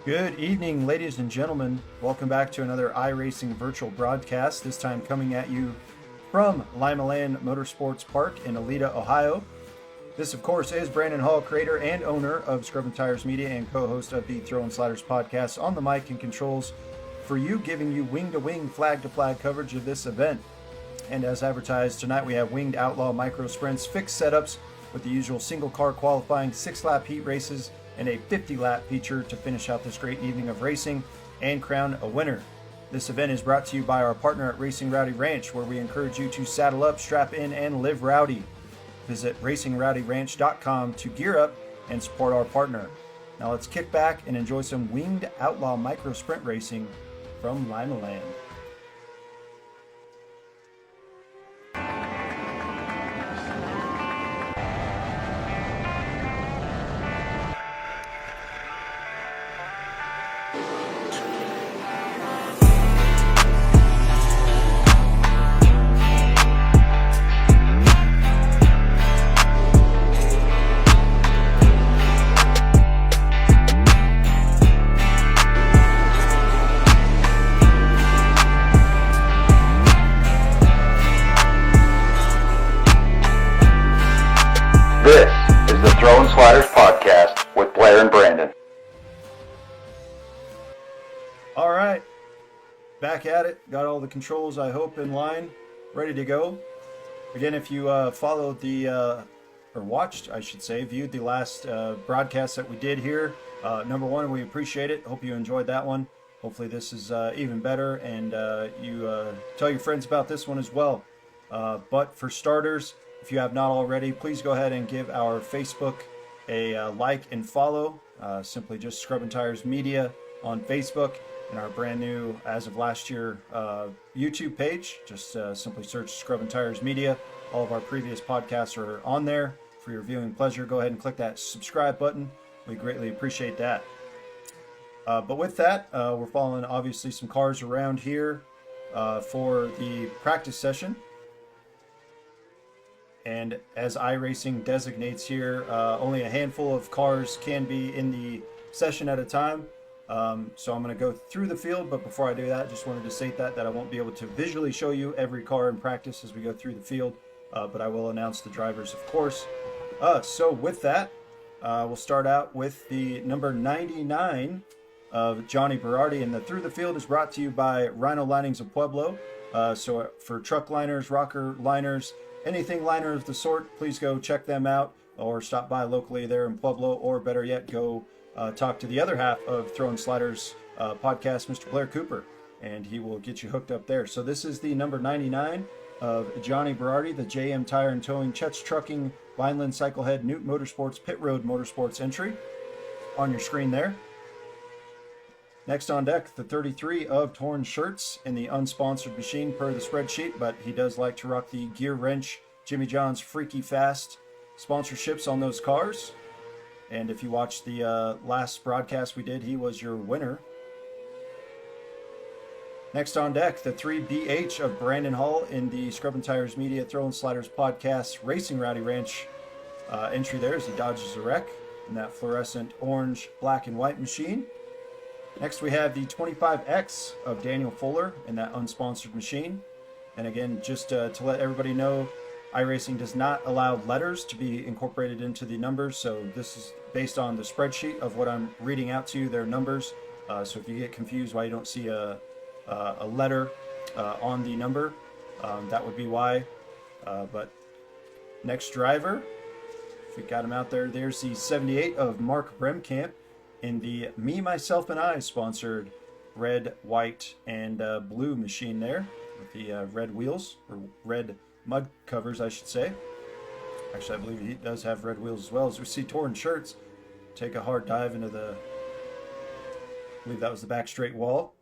Good evening, ladies and gentlemen. Welcome back to another iRacing virtual broadcast, this time coming at you from Limaland Motorsports Park in Aleta, Ohio. This, of course, is Brandon Hall, creator and owner of Scrubbin' Tires Media and co-host of the Throwin Sliders podcast, on the mic and controls for you, giving you wing-to-wing, flag-to-flag coverage of this event. And as advertised, tonight we have Winged Outlaw Micro Sprints, fixed setups with the usual single-car qualifying, 6-lap heat races, and a 50-lap feature to finish out this great evening of racing and crown a winner. This event is brought to you by our partner at Racing Rowdy Ranch, where we encourage you to saddle up, strap in, and live rowdy. Visit racingrowdyranch.com to gear up and support our partner. Now let's kick back and enjoy some Winged Outlaw Micro Sprint racing from Limaland. This is the Throwin Sliders podcast with Blair and Brandon. All right, back at it. Got all the controls, I hope, in line, ready to go. Again, if you followed or watched, I should say, viewed the last broadcast that we did here, number one, we appreciate it. Hope you enjoyed that one. Hopefully this is even better, and you tell your friends about this one as well. But for starters, if you have not already, please go ahead and give our Facebook a like and follow. Simply just Scrubbin' Tires Media on Facebook, and our brand new, as of last year, YouTube page. Just simply search Scrubbin' Tires Media. All of our previous podcasts are on there for your viewing pleasure. Go ahead and click that subscribe button. We greatly appreciate that. But with that, we're following obviously some cars around here for the practice session. And as iRacing designates here, only a handful of cars can be in the session at a time. So I'm going to go through the field, but before I do that, just wanted to state that I won't be able to visually show you every car in practice as we go through the field, but I will announce the drivers, of course. So with that, we'll start out with the number 99 of Johnny Berardi, and the Through the Field is brought to you by Rhino Linings of Pueblo. So for truck liners, rocker liners, anything liner of the sort, please go check them out or stop by locally there in Pueblo, or better yet, go talk to the other half of Throwin Sliders podcast, Mr. Blair Cooper, and he will get you hooked up there. So this is the number 99 of Johnny Berardi, the JM Tire and Towing, Chet's Trucking, Vineland Cyclehead, Newt Motorsports, Pit Road Motorsports entry on your screen there. Next on deck, the 33 of Torn Shirts in the unsponsored machine per the spreadsheet, but he does like to rock the Gear Wrench, Jimmy John's Freaky Fast sponsorships on those cars. And if you watched the last broadcast we did, he was your winner. Next on deck, the 3BH of Brandon Hall in the Scrubbin' Tires Media Throwin Sliders podcast Racing Rowdy Ranch entry there as he dodges a wreck in that fluorescent orange, black, and white machine. Next, we have the 25X of Daniel Fuller in that unsponsored machine. And again, just to let everybody know, iRacing does not allow letters to be incorporated into the numbers. So this is based on the spreadsheet of what I'm reading out to you, their numbers. So if you get confused why you don't see a letter on the number, that would be why. But next driver, if we got him out there, there's the 78 of Mark Bremkamp in the Me, Myself, and I sponsored red, white, and blue machine there with the red wheels, or red mud covers, I should say. Actually, I believe he does have red wheels as well. As we see Torn Shirts take a hard dive into I believe that was the back straight wall.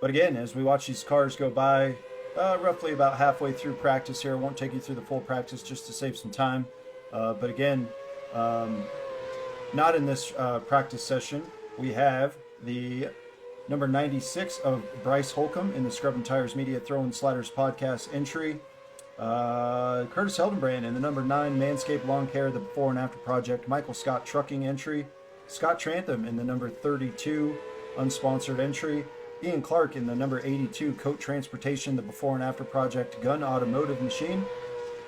But again, as we watch these cars go by, roughly about halfway through practice here, I won't take you through the full practice just to save some time. But again, not in this practice session, we have the number 96 of Bryce Holcomb in the Scrubbin' Tires Media Throwin Sliders podcast entry. Curtis Heldenbrand in the number 9 Manscaped Lawn Care, the Before and After Project Michael Scott Trucking entry. Scott Trantham in the number 32 unsponsored entry. Ian Clark in the number 82 Coat Transportation, the before and after project Gun Automotive Machine.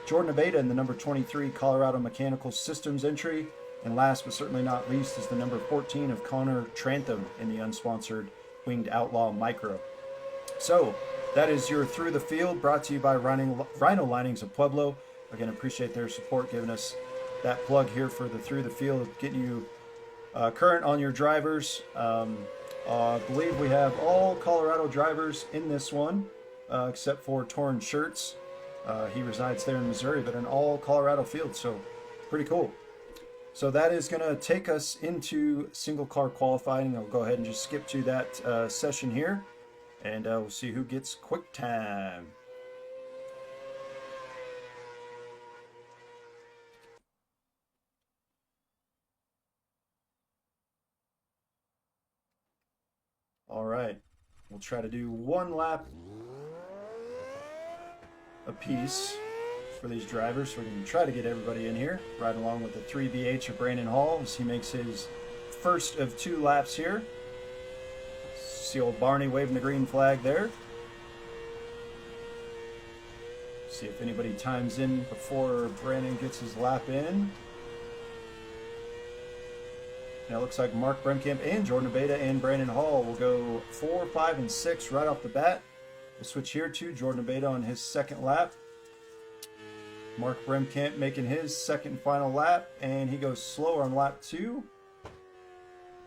Jordan Abeda in the number 23 Colorado Mechanical Systems entry. And last but certainly not least is the number 14 of Connor Trantham in the unsponsored Winged Outlaw Micro. So that is your Through the Field, brought to you by Rhino Linings of Pueblo. Again, appreciate their support, giving us that plug here for the Through the Field, getting you current on your drivers. I believe we have all Colorado drivers in this one, except for Torn Shirts. He resides there in Missouri, but in all Colorado fields, so pretty cool. So that is going to take us into single car qualifying. I'll go ahead and just skip to that session here, and we'll see who gets quick time. All right, we'll try to do one lap a piece for these drivers, so we can try to get everybody in here, right along with the 3BH of Brandon Hall as he makes his first of 2 laps here. See old Barney waving the green flag there. See if anybody times in before Brandon gets his lap in. Now it looks like Mark Bremkamp and Jordan Abeda and Brandon Hall will go 4, 5, and 6 right off the bat. We'll switch here to Jordan Abeda on his second lap. Mark Bremkamp making his second and final lap, and he goes slower on lap 2.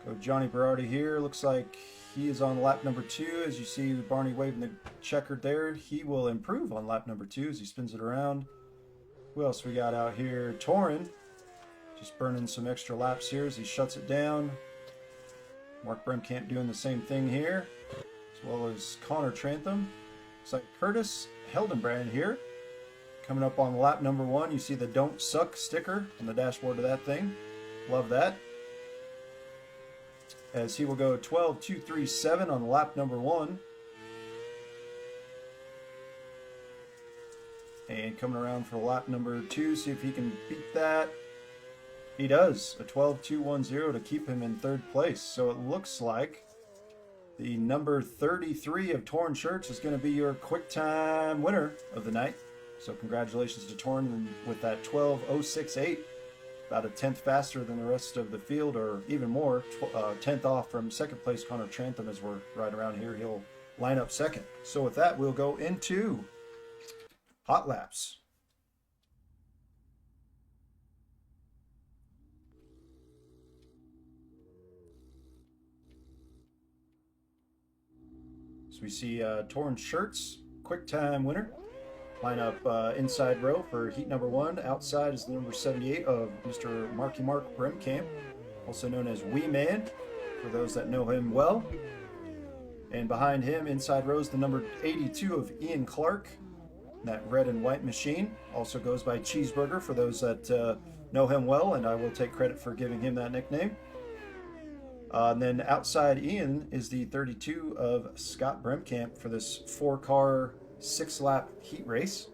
Go Johnny Berardi here. Looks like he is on lap number 2. As you see Barney waving the checkered there, he will improve on lap number 2 as he spins it around. Who else we got out here? Torin. Just burning some extra laps here as he shuts it down. Mark Bremkamp doing the same thing here, as well as Connor Trantham. Looks like Curtis Heldenbrand here. Coming up on lap number 1, you see the Don't Suck sticker on the dashboard of that thing. Love that. As he will go 12, 2, 3, 7 on lap number 1. And coming around for lap number 2, see if he can beat that. He does, a 12.210 to keep him in 3rd place. So it looks like the number 33 of Torn Shirts is going to be your quick time winner of the night. So congratulations to Torn with that 12.068, about a 10th faster than the rest of the field, or even more, 10th off from 2nd place Connor Trantham. As we're right around here, he'll line up 2nd. So with that, we'll go into hot laps. So we see Torn Shirts, quick time winner. Line up inside row for heat number 1. Outside is the number 78 of Mr. Mark Bremkamp, also known as Wee Man, for those that know him well. And behind him, inside row, is the number 82 of Ian Clark. That red and white machine also goes by Cheeseburger for those that know him well, and I will take credit for giving him that nickname. And then outside Ian is the 32 of Scott Bremkamp for this 4-car, 6-lap heat race.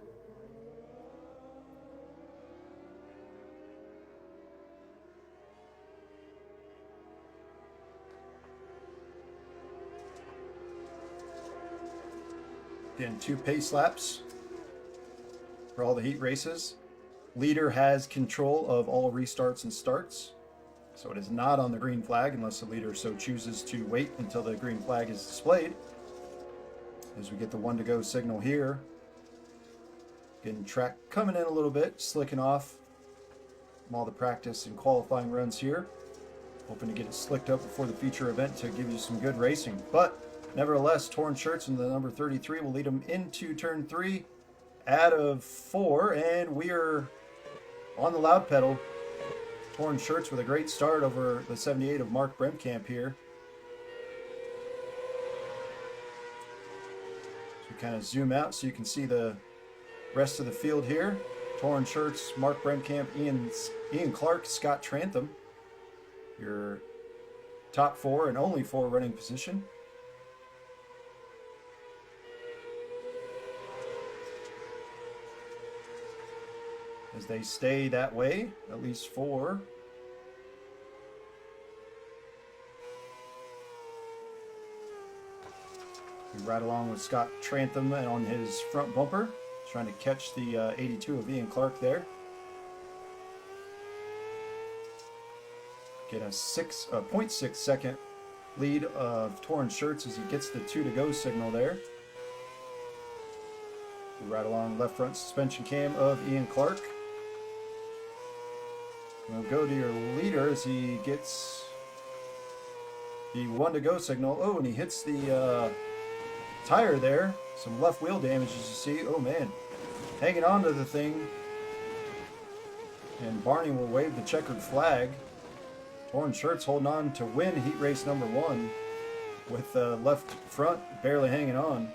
Again, 2 pace laps for all the heat races. Leader has control of all restarts and starts. So it is not on the green flag unless the leader so chooses to wait until the green flag is displayed. As we get the 1 to go signal here. Getting track coming in a little bit, slicking off from all the practice and qualifying runs here. Hoping to get it slicked up before the feature event to give you some good racing. But nevertheless, Torn Shirts and the number 33 will lead them into turn 3 out of 4. And we are on the loud pedal. Torn Shirts with a great start over the 78 of Mark Bremkamp here. So we kind of zoom out so you can see the rest of the field here. Torn Shirts, Mark Bremkamp, Ian Clark, Scott Trantham. Your top 4 and only 4 running position. As they stay that way, at least for We ride along with Scott Trantham and on his front bumper, trying to catch the 82 of Ian Clark there. Get a 0.6 second lead of Torn Shirts as he gets the 2 to go signal there. We ride along left front suspension cam of Ian Clark. We'll go to your leader as he gets the 1 to go signal. Oh, and he hits the tire there. Some left wheel damage as you see. Oh man, hanging on to the thing. And Barney will wave the checkered flag. Torn Shirts holding on to win heat race number 1 with left front barely hanging on.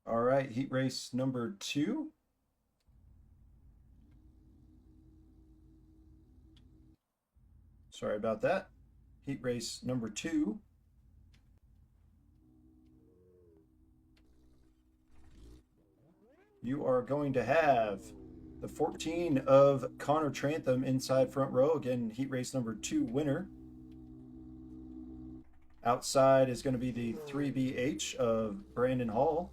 All right, heat race number 2. Sorry about that. Heat race number 2. You are going to have the 14 of Connor Trantham inside front row. Again, heat race number 2 winner. Outside is going to be the 3BH of Brandon Hall.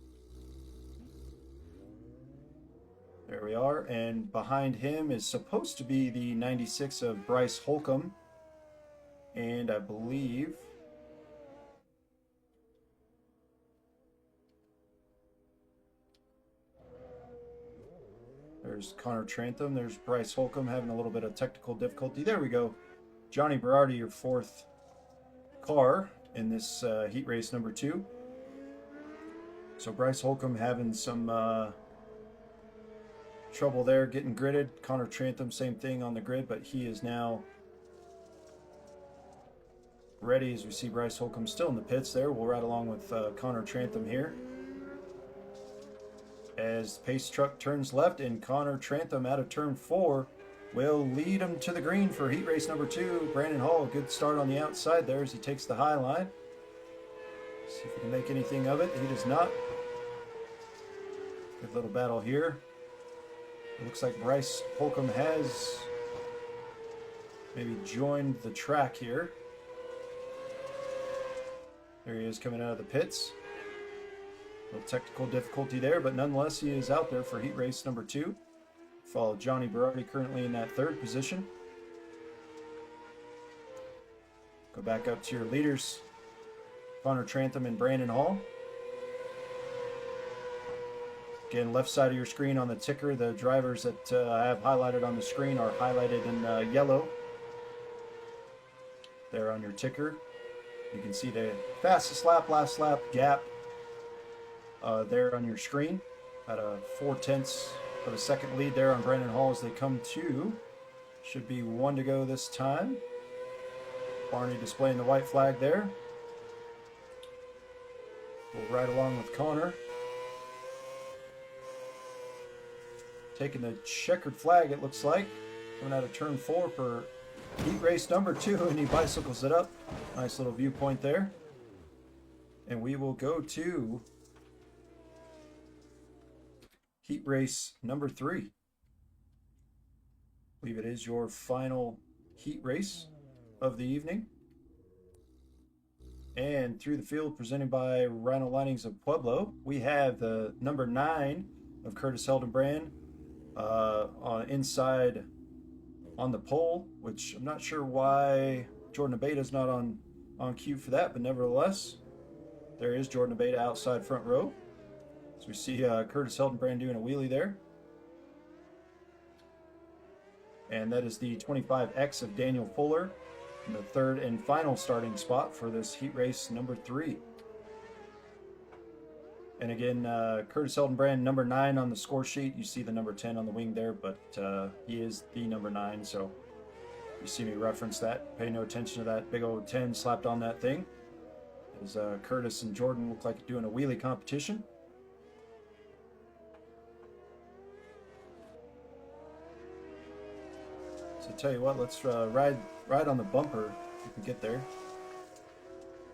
There we are. And behind him is supposed to be the 96 of Bryce Holcomb. And I believe there's Connor Trantham. There's Bryce Holcomb having a little bit of technical difficulty. There we go. Johnny Berardi, your 4th car in this heat race number 2. So Bryce Holcomb having some trouble there getting gridded. Connor Trantham, same thing on the grid, but he is now ready as we see Bryce Holcomb still in the pits there. We'll ride along with Connor Trantham here. As the pace truck turns left and Connor Trantham out of turn 4 will lead him to the green for heat race number 2. Brandon Hall, good start on the outside there as he takes the high line. See if he can make anything of it. He does not. Good little battle here. It looks like Bryce Holcomb has maybe joined the track here. There he is coming out of the pits. A little technical difficulty there, but nonetheless he is out there for heat race number 2. Follow Johnny Berardi currently in that 3rd position. Go back up to your leaders, Connor Trantham and Brandon Hall. Again, left side of your screen on the ticker, the drivers that I have highlighted on the screen are highlighted in yellow. There on your ticker. You can see the fastest lap, last lap gap there on your screen. At a 0.4 of a second lead there on Brandon Hall as they come to. Should be 1 to go this time. Barney displaying the white flag there. We'll ride along with Connor. Taking the checkered flag, it looks like. Coming out of turn 4 for heat race number 2, and he bicycles it up. Nice little viewpoint there. And we will go to heat race number 3. I believe it is your final heat race of the evening. And through the field, presented by Rhino Linings of Pueblo, we have the number 9 of Curtis Hildenbrand on inside on the pole, which I'm not sure why Jordan Abeta's not on cue for that, but nevertheless, there is Jordan Abeta outside front row. So we see Curtis Hildenbrand doing a wheelie there. And that is the 25X of Daniel Fuller in the 3rd and final starting spot for this heat race number 3. And again, Curtis Hildenbrand, number 9 on the score sheet. You see the number 10 on the wing there, but he is the number 9, so you see me reference that. Pay no attention to that big old 10 slapped on that thing. As Curtis and Jordan look like doing a wheelie competition. So tell you what, let's ride on the bumper if we can get there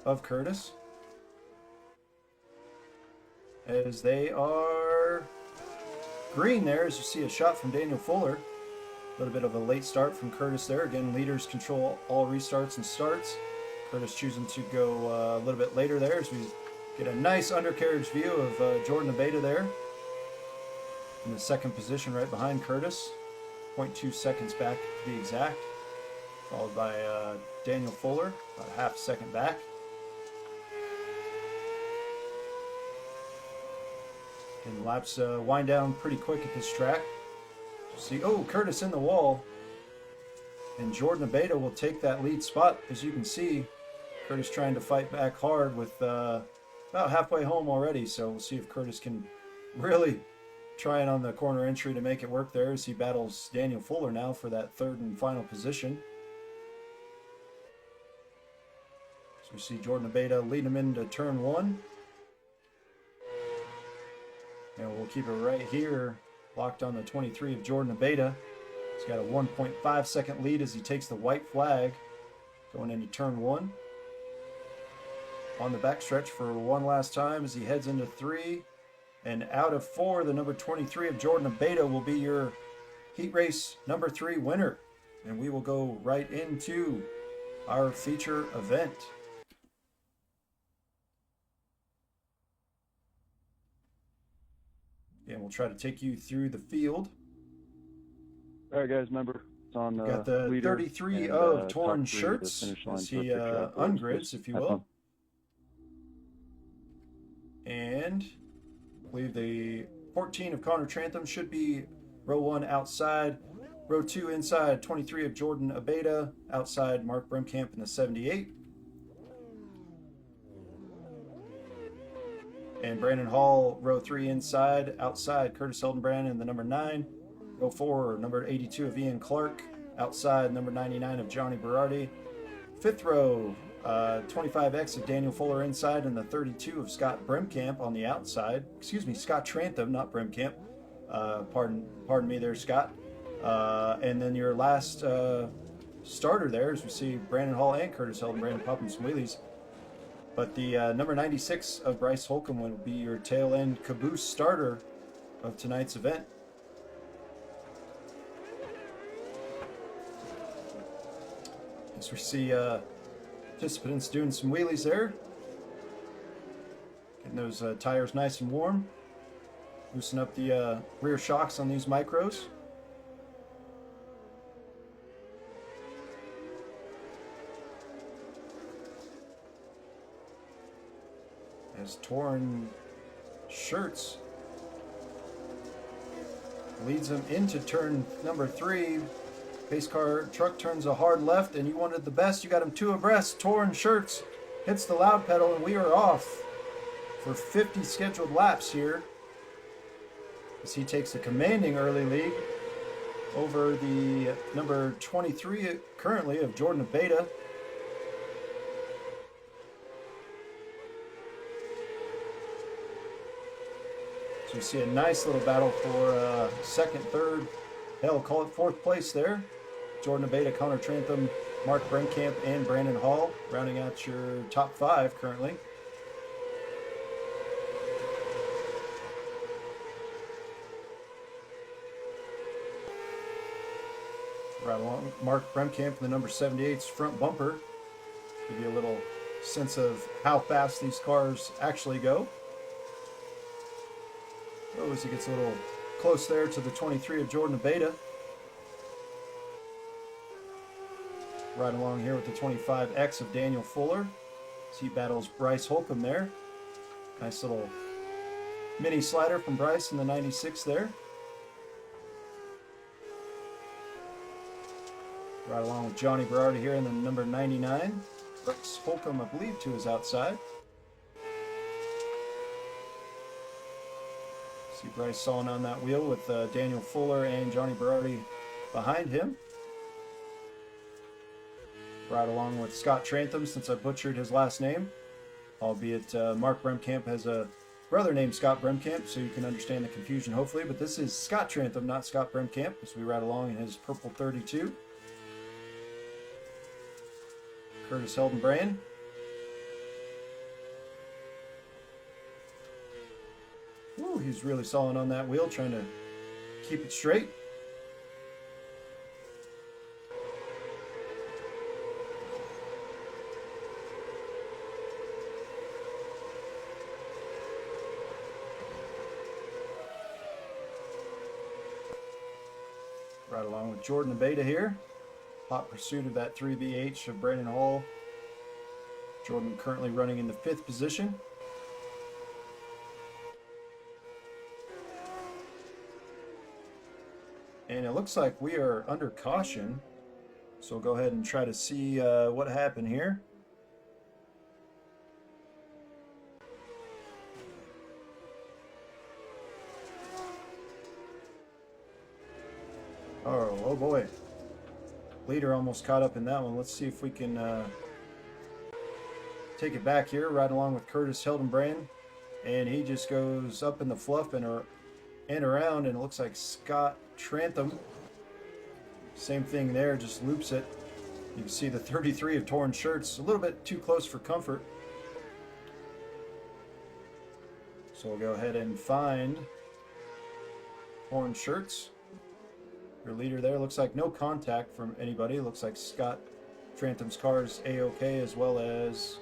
of Curtis. As they are green there, as you see a shot from Daniel Fuller. A little bit of a late start from Curtis there. Again, leaders control all restarts and starts. Curtis choosing to go a little bit later there, as we get a nice undercarriage view of Jordan Abeyta there in the second position right behind Curtis. 0.2 seconds back to be exact. Followed by Daniel Fuller, about a half second back. And laps wind down pretty quick at this track. See, oh, Curtis in the wall. And Jordan Abeyta will take that lead spot. As you can see, Curtis trying to fight back hard with about halfway home already. So we'll see if Curtis can really try it on the corner entry to make it work there, as he battles Daniel Fuller now for that third and final position. So we see Jordan Abeyta lead him into turn 1. And we'll keep it right here, locked on the 23 of Jordan Abeyta. He's got a 1.5 second lead as he takes the white flag going into turn 1. On the backstretch for one last time as he heads into 3. And out of 4, the number 23 of Jordan Abeyta will be your heat race number 3 winner. And we will go right into our feature event. And we'll try to take you through the field. All right, guys, remember, it's on Got the 33 of Torn Shirts as he ungrids, if you will. And I believe the 14 of Connor Trantham should be row 1 outside. Row 2 inside, 23 of Jordan Abeyta. Outside, Mark Bremkamp in the 78. And Brandon Hall, row 3 inside. Outside, Curtis Hildenbrand in the number 9. Row 4, number 82 of Ian Clark. Outside, number 99 of Johnny Berardi. 5th row, 25X of Daniel Fuller inside, and the 32 of Scott Bremkamp on the outside. Excuse me, Scott Trantham, not Bremkamp. Pardon me there, Scott. And then your last starter there, as we see Brandon Hall and Curtis Hildenbrand popping some wheelies. But the number 96 of Bryce Holcomb will be your tail end caboose starter of tonight's event. As we see participants doing some wheelies there. Getting those tires nice and warm. Loosen up the rear shocks on these micros. As Torn Shirts leads them into turn number 3. Pace car truck turns a hard left, and you wanted the best. You got him 2 abreast. Torn Shirts hits the loud pedal, and we are off for 50 scheduled laps here, as he takes a commanding early lead over the number 23 currently of Jordan Abeyta. So you see a nice little battle for second, third, hell, call it 4th place there. Jordan Abeyta, Connor Trantham, Mark Bremkamp, and Brandon Hall rounding out your top 5 currently. Right along, Mark Bremkamp, the number 78's front bumper. Give you a little sense of how fast these cars actually go. Oh, as he gets a little close there to the 23 of Jordan Abeyta. Right along here with the 25X of Daniel Fuller, as he battles Bryce Holcomb there. Nice little mini slider from Bryce in the 96 there. Right along with Johnny Berardi here in the number 99. Bryce Holcomb, I believe, to his outside. See Bryce sawing on that wheel with Daniel Fuller and Johnny Berardi behind him. Right along with Scott Trantham, since I butchered his last name. Albeit Mark Bremkamp has a brother named Scott Bremkamp, so you can understand the confusion hopefully. But this is Scott Trantham, not Scott Bremkamp, as we ride along in his purple 32. Curtis Hildenbrand. Woo, he's really sawing on that wheel, trying to keep it straight. Right along with Jordan and Beta here. Hot pursuit of that 3BH of Brandon Hall. Jordan currently running in the 5th position. And it looks like we are under caution. So we'll go ahead and try to see what happened here. Oh boy. Leader almost caught up in that one. Let's see if we can take it back here, right along with Curtis Hildenbrand. And he just goes up in the fluff and around, and it looks like Scott Trantham. Same thing there, just loops it. You can see the 33 of torn shirts, a little bit too close for comfort. So we'll go ahead and find torn shirts. Your leader there, looks like no contact from anybody. Looks like Scott Trantham's car is A-OK, as well as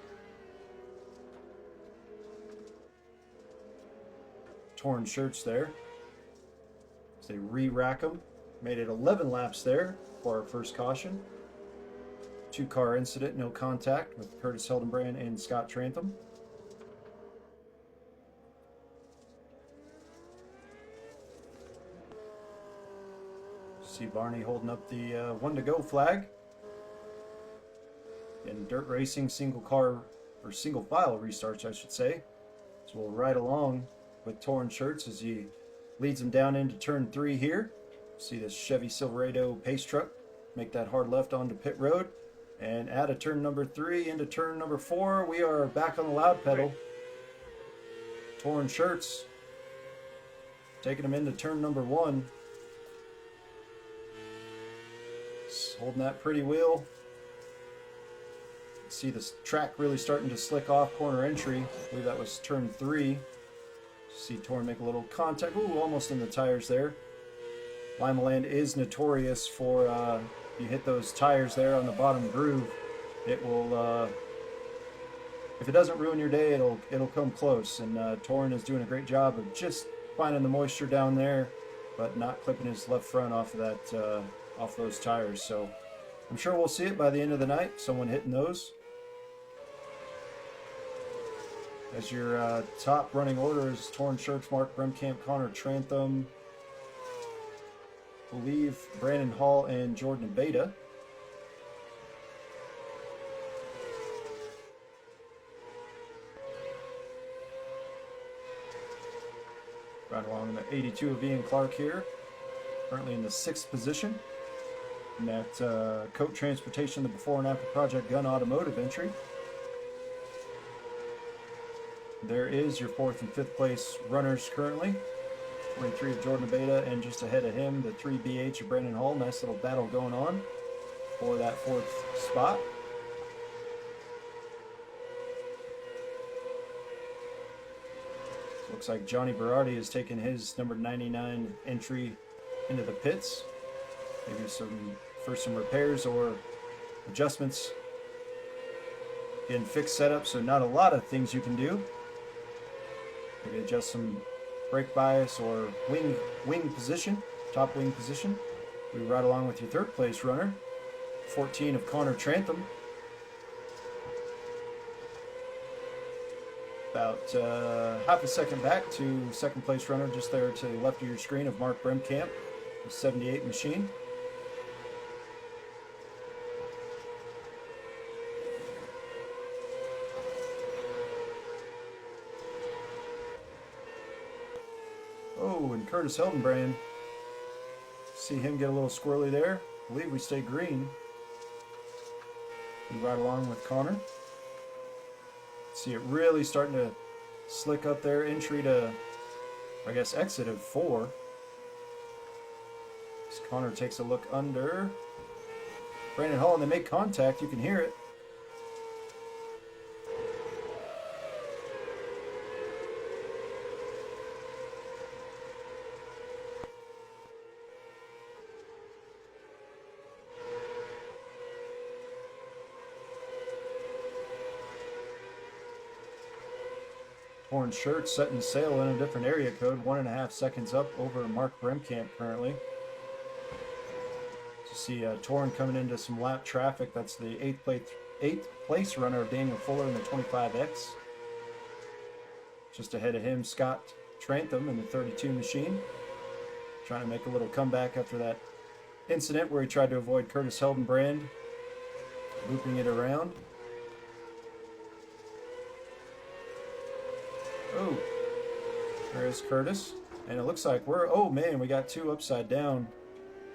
torn shirts there. As they re-rack them. Made it 11 laps there for our first caution. 2-car incident, no contact with Curtis Hildenbrand and Scott Trantham. See Barney holding up the 1 to go flag. In dirt racing, single car, or single file restarts, I should say. So we'll ride along with torn shirts as he leads them down into turn 3 here. See this Chevy Silverado pace truck make that hard left onto pit road. And out of turn number 3 into turn number 4, we are back on the loud pedal. Torn shirts. Taking them into turn number 1. Holding that pretty wheel. See this track really starting to slick off corner entry. I believe that was turn 3. See Torn make a little contact. Ooh, almost in the tires there. Limaland is notorious for you hit those tires there on the bottom groove, it will if it doesn't ruin your day, it'll come close. And Torn is doing a great job of just finding the moisture down there, but not clipping his left front off of that off those tires. So I'm sure we'll see it by the end of the night, someone hitting those. As your top running order is torn shirts, Mark Bremkamp, Connor Trantham, believe Brandon Hall and Jordan Beta. Right along in the 82 of Ian Clark here, currently in the 6th position. In that Coat Transportation, the Before and After Project Gun Automotive entry. There is your 4th and 5th place runners currently. 23 of Jordan Beta, and just ahead of him, the 3BH of Brandon Hall. Nice little battle going on for that 4th spot. Looks like Johnny Berardi has taken his number 99 entry into the pits. Maybe some repairs or adjustments. Getting fixed setup, so not a lot of things you can do. Maybe adjust some brake bias or wing position, top wing position. We ride along with your 3rd place runner, 14 of Connor Trantham. About half a second back to 2nd place runner, just there to the left of your screen, of Mark Bremkamp, the 78 machine. Oh, and Curtis Hildenbrand. See him get a little squirrely there. I believe we stay green. We ride along with Connor. See it really starting to slick up there. Entry to, I guess, exit of 4. As Connor takes a look under Brandon Hall, and they make contact. You can hear it. Orange shirt setting sail in a different area code, 1.5 seconds up over Mark Bremkamp currently. You see Throwin coming into some lap traffic. That's the eighth place runner of Daniel Fuller in the 25X. Just ahead of him, Scott Trantham in the 32 machine. Trying to make a little comeback after that incident where he tried to avoid Curtis Heldenbrand, looping it around. Oh, there is Curtis. And it looks like oh man, we got two upside down.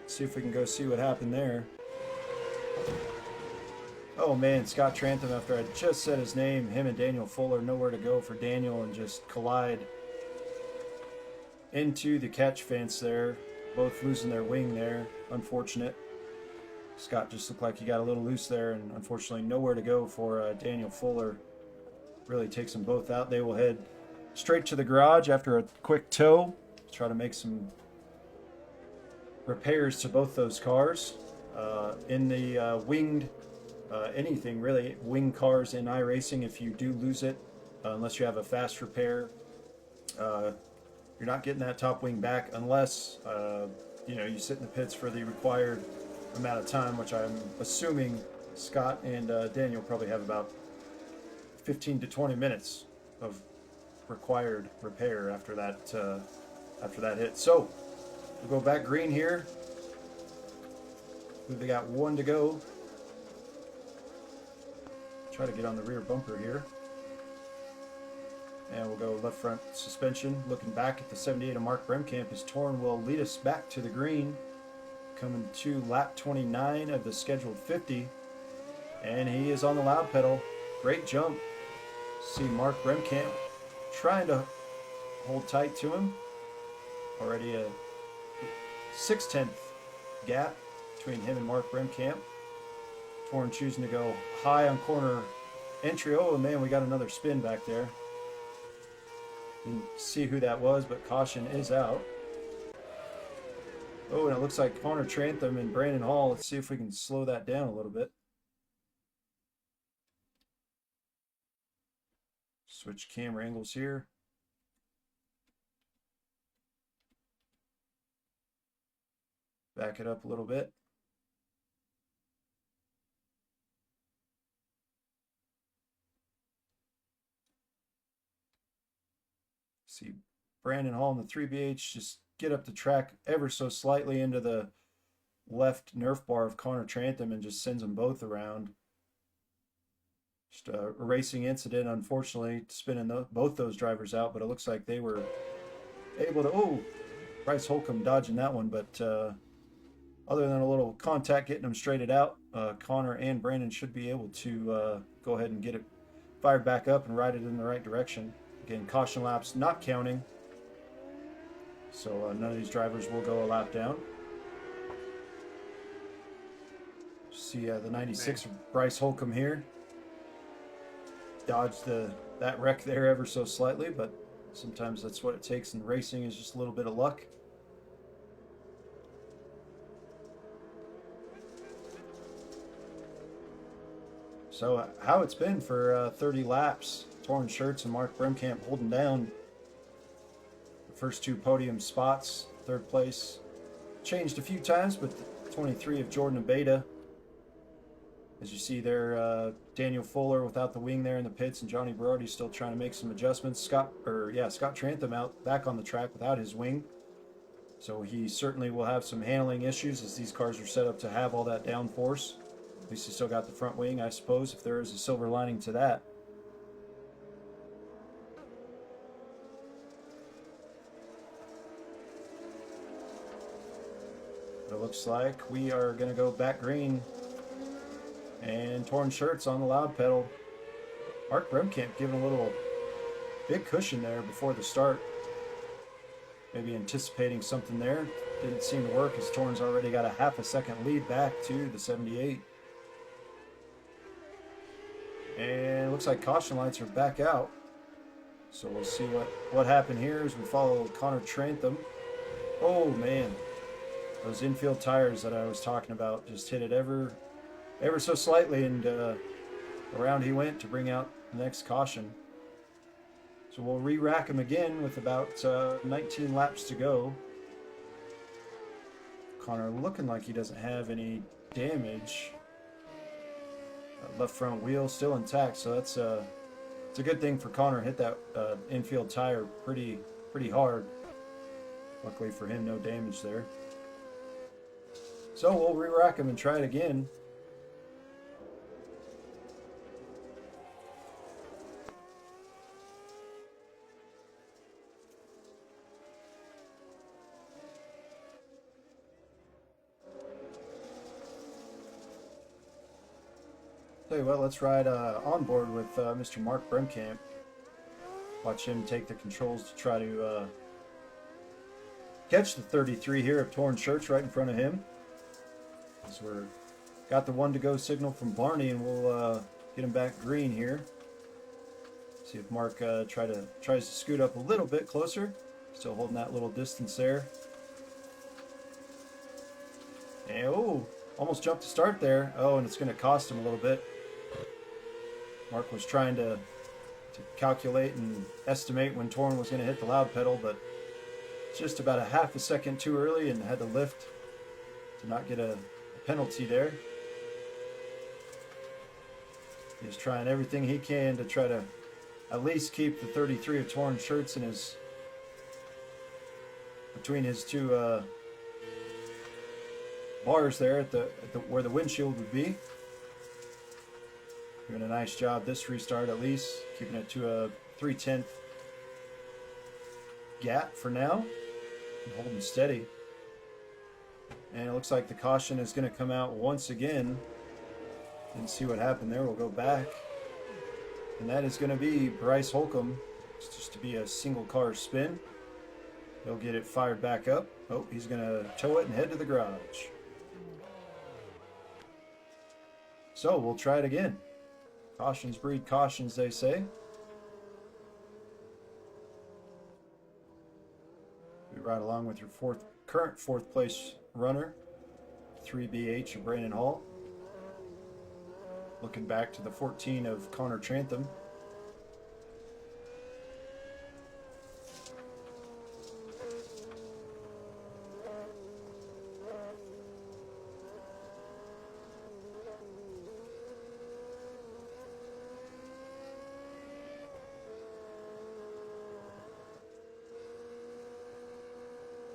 Let's see if we can go see what happened there. Oh man, Scott Trantham, after I just said his name, him and Daniel Fuller, nowhere to go for Daniel, and just collide into the catch fence there. Both losing their wing there. Unfortunate. Scott just looked like he got a little loose there, and unfortunately nowhere to go for Daniel Fuller. Really takes them both out. They will head straight to the garage after a quick tow. Try to make some repairs to both those cars. In the winged, anything really, wing cars in iRacing, if you do lose it, unless you have a fast repair, you're not getting that top wing back unless you sit in the pits for the required amount of time, which I'm assuming Scott and Daniel probably have about 15 to 20 minutes of required repair after that hit. So we'll go back green here. They got one to go. Try to get on the rear bumper here. And we'll go left front suspension. Looking back at the 78 of Mark Bremkamp, his Throwin will lead us back to the green. Coming to lap 29 of the scheduled 50. And he is on the loud pedal. Great jump. See Mark Bremkamp trying to hold tight to him. Already a 6/10 gap between him and Mark Bremkamp. Throwin choosing to go high on corner entry. Oh man, we got another spin back there. Didn't see who that was, but caution is out. Oh, and it looks like Connor Trantham and Brandon Hall. Let's see if we can slow that down a little bit. Switch camera angles here. Back it up a little bit. See Brandon Hall in the 3BH just get up the track ever so slightly into the left nerf bar of Connor Trantham and just sends them both around. Just a racing incident, unfortunately, spinning both those drivers out, but it looks like they were able to, oh, Bryce Holcomb dodging that one, but other than a little contact getting them straightened out, Connor and Brandon should be able to go ahead and get it fired back up and ride it in the right direction. Again, caution laps not counting, so none of these drivers will go a lap down. See the 96 of Bryce Holcomb here. Dodged that wreck there ever so slightly, but sometimes that's what it takes in racing, is just a little bit of luck. So how it's been for 30 laps. Torn shirts and Mark Bremkamp holding down the first two podium spots. Third place changed a few times, but 23 of Jordan Abeda. As you see there, Daniel Fuller without the wing there in the pits, and Johnny Berardi still trying to make some adjustments. Scott Trantham out back on the track without his wing, so he certainly will have some handling issues, as these cars are set up to have all that downforce. At least he still got the front wing, I suppose, if there is a silver lining to that. It looks like we are going to go back green. And torn shirts on the loud pedal. Mark Bremkamp giving a little big cushion there before the start. Maybe anticipating something there. Didn't seem to work, as Torn's already got a half a second lead back to the 78. And it looks like caution lights are back out. So we'll see what happened here as we follow Connor Trantham. Oh man, those infield tires that I was talking about just hit it ever so slightly, and around he went to bring out the next caution. So So we'll re-rack him again with about 19 laps to go. Connor looking like he doesn't have any damage. Left front wheel still intact, so it's a good thing for Connor. Hit that infield tire pretty hard. Luckily for him, no damage there. So we'll re-rack him and try it again. Tell you what, let's ride on board with Mr. Mark Bremkamp. Watch him take the controls to try to catch the 33 here of Torn Shirts right in front of him. As we're got the 1-to-go signal from Barney, and we'll get him back green here. See if Mark tries to scoot up a little bit closer. Still holding that little distance there. And, oh, almost jumped to start there. Oh, and it's going to cost him a little bit. Mark was trying to calculate and estimate when Torn was going to hit the loud pedal, but just about a half a second too early and had to lift to not get a penalty there. He's trying everything he can to try to at least keep the 33 of Torn Shirts in his between his two bars there at the where the windshield would be. Doing a nice job this restart, at least keeping it to a 3/10 gap for now and holding steady. And it looks like the caution is going to come out once again. Didn't see what happened there. We'll go back, and that is going to be Bryce Holcomb. It's just to be a single car spin. He'll get it fired back up. Oh, he's going to tow it and head to the garage. So we'll try it again. Cautions breed cautions, they say. We ride along with your current fourth place runner, 3BH of Brandon Hall. Looking back to the 14 of Connor Trantham.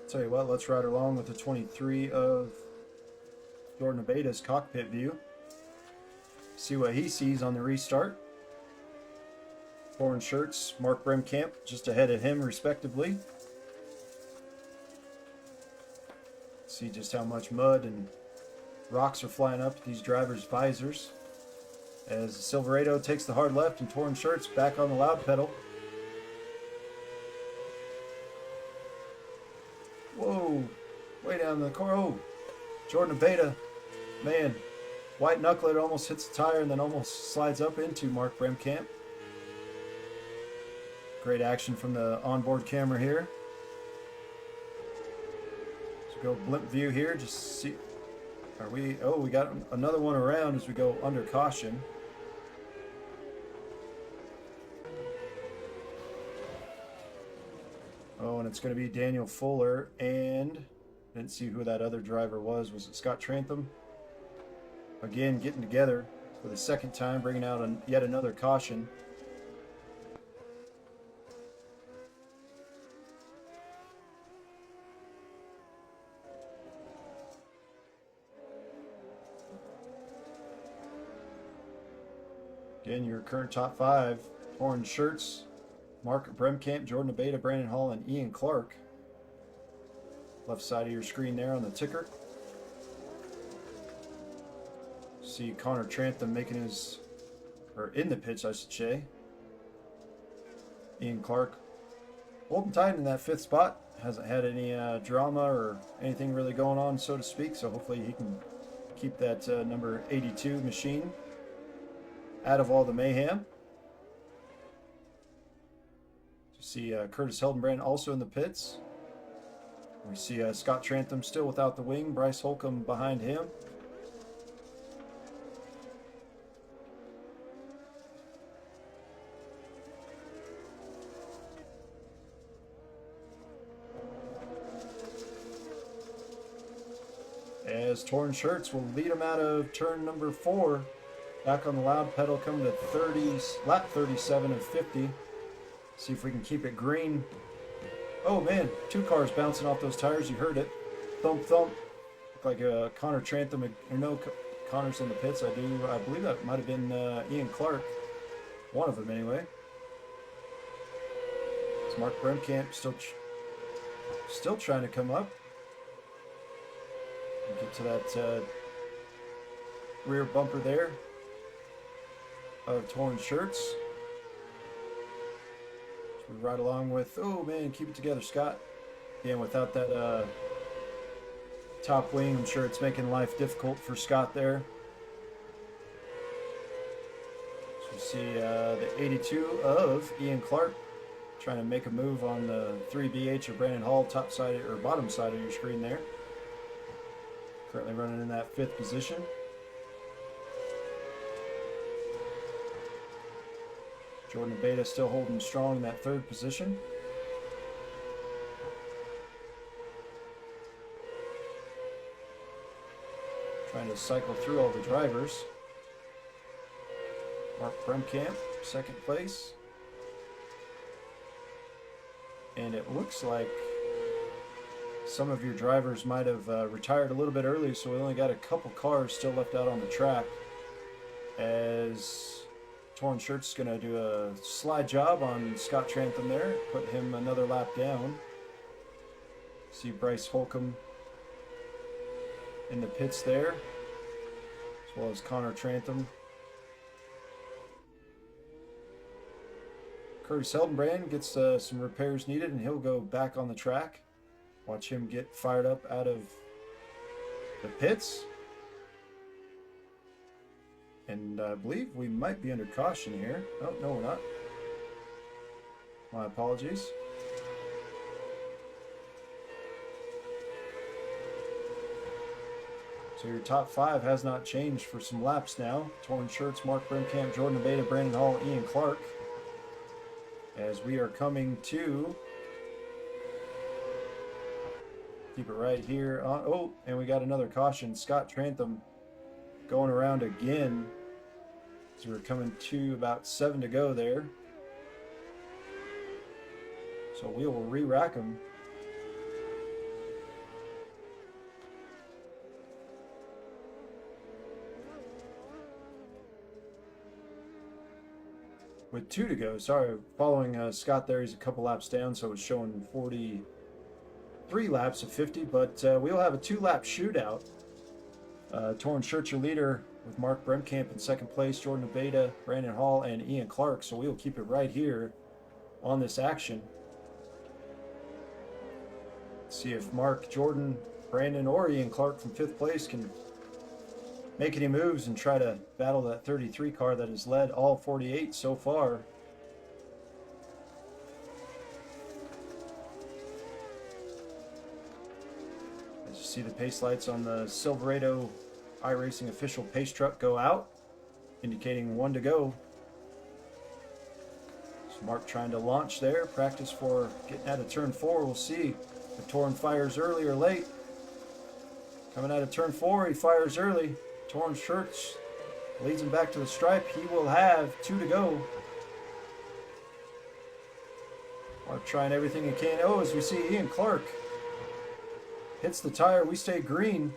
Tell you what, let's ride along with the 23 of Jordan Abeda's cockpit view. See what he sees on the restart. Torn Shirts, Mark Bremkamp just ahead of him respectively. See just how much mud and rocks are flying up these drivers' visors. As Silverado takes the hard left and Torn Shirts back on the loud pedal. Whoa, way down the car. Oh, Jordan Abeda, man, white knuckler almost hits the tire and then almost slides up into Mark Bremkamp. Great action from the onboard camera here. So go blimp view here, just see. Are we? Oh, we got another one around as we go under caution. Oh, and it's going to be Daniel Fuller, and didn't see who that other driver was. Was it Scott Trantham? Again, getting together for the second time, bringing out yet another caution. Again, your current top five: Torn Shirts, Mark Bremkamp, Jordan Abeda, Brandon Hall, and Ian Clark. Left side of your screen there on the ticker. See Connor Trantham making his, or in the pits, I should say. Ian Clark holding tight in that fifth spot. Hasn't had any drama or anything really going on, so to speak. So hopefully he can keep that number 82 machine out of all the mayhem. See Curtis Hildenbrand also in the pits. We see Scott Trantham still without the wing. Bryce Holcomb behind him. as Torn Shirts will lead him out of turn number 4. Back on the loud pedal, coming to lap 37 of 50. See if we can keep it green. Oh man, 2 cars bouncing off those tires. You heard it. Thump, thump. Looked like Connor Trantham, or no, Connor's in the pits. I believe that might have been Ian Clark. One of them anyway. It's Mark Bremkamp still trying to come up. Get to that rear bumper there of Torn Shirts. So we ride along with, oh man, keep it together, Scott. Again, without that top wing, I'm sure it's making life difficult for Scott there. So you see the 82 of Ian Clark trying to make a move on the 3BH of Brandon Hall, top side or bottom side of your screen there. Currently running in that 5th position. Jordan Beta still holding strong in that 3rd position. Trying to cycle through all the drivers. Mark Bremkamp, 2nd place. And it looks like some of your drivers might have retired a little bit early, so we only got a couple cars still left out on the track. As Torn Shirts is going to do a slide job on Scott Trantham there, put him another lap down. See Bryce Holcomb in the pits there, as well as Connor Trantham. Curtis Heldenbrand gets some repairs needed, and he'll go back on the track. Watch him get fired up out of the pits. And I believe we might be under caution here. Oh, no, we're not. My apologies. So your top 5 has not changed for some laps now. Torn Shirts, Mark Bremkamp, Jordan Beta, Brandon Hall, Ian Clark. As we are coming to... Keep it right here. Oh, and we got another caution. Scott Trantham going around again. So we're coming to about 7 to go there. So we will re-rack him. With 2 to go. Sorry, following Scott there, he's a couple laps down, so it's showing 43 laps of 50, but we'll have a 2-lap shootout. Torn Shirts your leader with Mark Bremkamp in 2nd place, Jordan Beta, Brandon Hall, and Ian Clark. So we'll keep it right here on this action. See if Mark, Jordan, Brandon, or Ian Clark from 5th place can make any moves and try to battle that 33 car that has led all 48 so far. As you see the pace lights on the Silverado iRacing official pace truck go out, indicating 1 to go. So Mark trying to launch there, practice for getting out of turn 4. We'll see if Torn fires early or late. Coming out of turn 4, he fires early. Torn Shirts leads him back to the stripe. He will have 2 to go. Mark trying everything he can. Oh, as we see Ian Clark hits the tire. We stay green.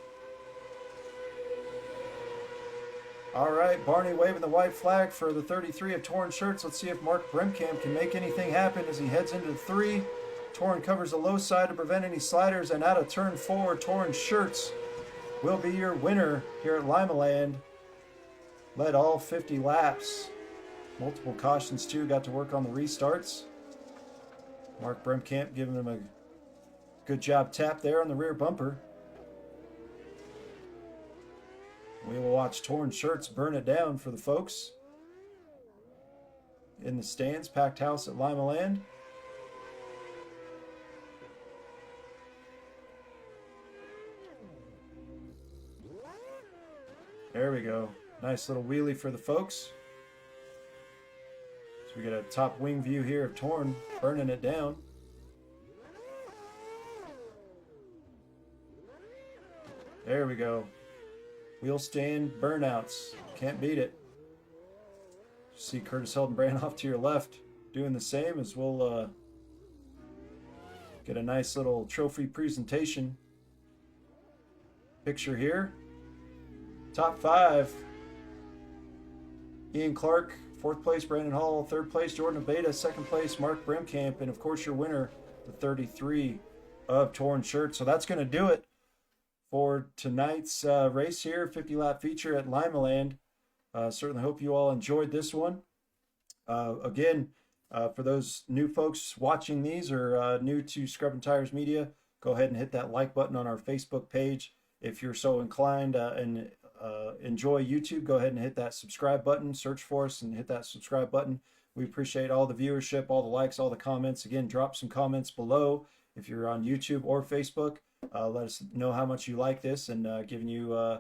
All right, Barney waving the white flag for the 33 of Torn Shirts. Let's see if Mark Bremkamp can make anything happen as he heads into 3. Torn covers the low side to prevent any sliders, and out of turn 4, Torn Shirts will be your winner here at Limaland. Led all 50 laps. Multiple cautions too, got to work on the restarts. Mark Bremkamp giving him a good job tap there on the rear bumper. We will watch Torn Shirts burn it down for the folks in the stands, packed house at Limaland. There we go. Nice little wheelie for the folks. So we get a top wing view here of Torn burning it down. There we go. Wheel stand burnouts. Can't beat it. See Curtis Hildenbrand off to your left doing the same, as we'll get a nice little trophy presentation picture here. Top 5. Ian Clark, 4th place, Brandon Hall, 3rd place, Jordan Abeda, 2nd place, Mark Bremkamp, and of course your winner, the 33 of Torn Shirt. So that's going to do it for tonight's race here, 50-lap feature at Limaland. Certainly hope you all enjoyed this one. Again, for those new folks watching these or new to Scrubbing Tires Media, go ahead and hit that like button on our Facebook page. If you're so inclined and enjoy YouTube, go ahead and hit that subscribe button. Search for us and hit that subscribe button. We appreciate all the viewership, all the likes, all the comments. Again, drop some comments below if you're on YouTube or Facebook. Let us know how much you like this, and giving you,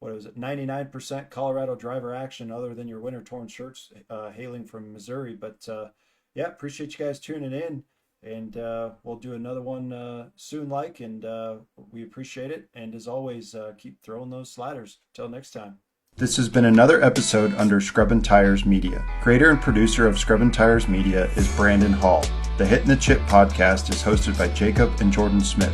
99% Colorado driver action other than your winter Torn Shirts hailing from Missouri. But yeah, appreciate you guys tuning in, and we'll do another one soon, and we appreciate it. And as always, keep throwing those sliders. Till next time. This has been another episode under Scrubbin' Tires Media. Creator and producer of Scrubbin' Tires Media is Brandon Hall. The Hit and the Chip podcast is hosted by Jacob and Jordan Smith.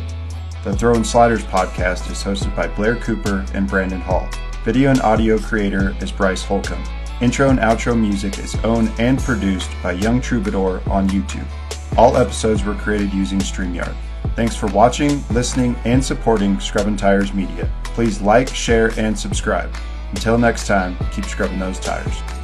The Throwin Sliders podcast is hosted by Blair Cooper and Brandon Hall. Video and audio creator is Bryce Holcomb. Intro and outro music is owned and produced by Young Troubadour on YouTube. All episodes were created using StreamYard. Thanks for watching, listening, and supporting Scrubbin' Tires Media. Please like, share, and subscribe. Until next time, keep scrubbing those tires.